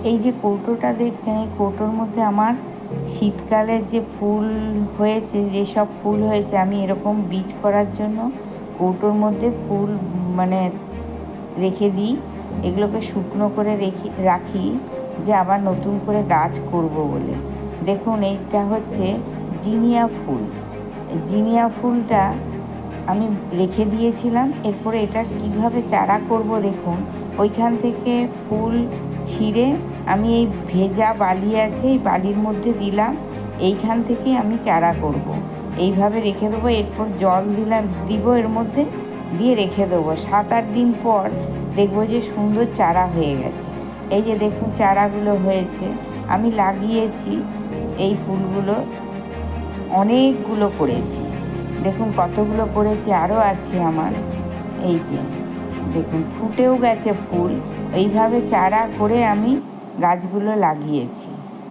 এই যে কৌটোটা দেখছেন, এই কৌটোর মধ্যে আমার শীতকালের যে ফুল হয়েছে, যেসব ফুল হয়েছে, আমি এরকম বীজ করার জন্য কৌটোর মধ্যে ফুল মানে রেখে দিই। এগুলোকে শুকনো করে রাখি যে আবার নতুন করে গাছ করব বলে। দেখুন, এইটা হচ্ছে জিনিয়া ফুল। জিনিয়া ফুলটা আমি রেখে দিয়েছিলাম। এরপরে এটা কিভাবে চারা করব দেখুন। ওইখান থেকে ফুল ছিঁড়ে আমি এই ভেজা বালি আছে, এই বালির মধ্যে দিলাম। এইখান থেকে আমি চারা করব। এইভাবে রেখে দেবো। এরপর জল দিব এর মধ্যে, দিয়ে রেখে দেবো। 7-8 দিন পর দেখবো যে সুন্দর চারা হয়ে গেছে। এই যে দেখুন চারাগুলো হয়েছে, আমি লাগিয়েছি এই ফুলগুলো, অনেকগুলো করেছি। দেখুন কতগুলো করেছি, আরও আছে আমার। এই যে দেখুন ফুটেও গেছে ফুল। এইভাবে চারা করে আমি গাছগুলো লাগিয়েছি।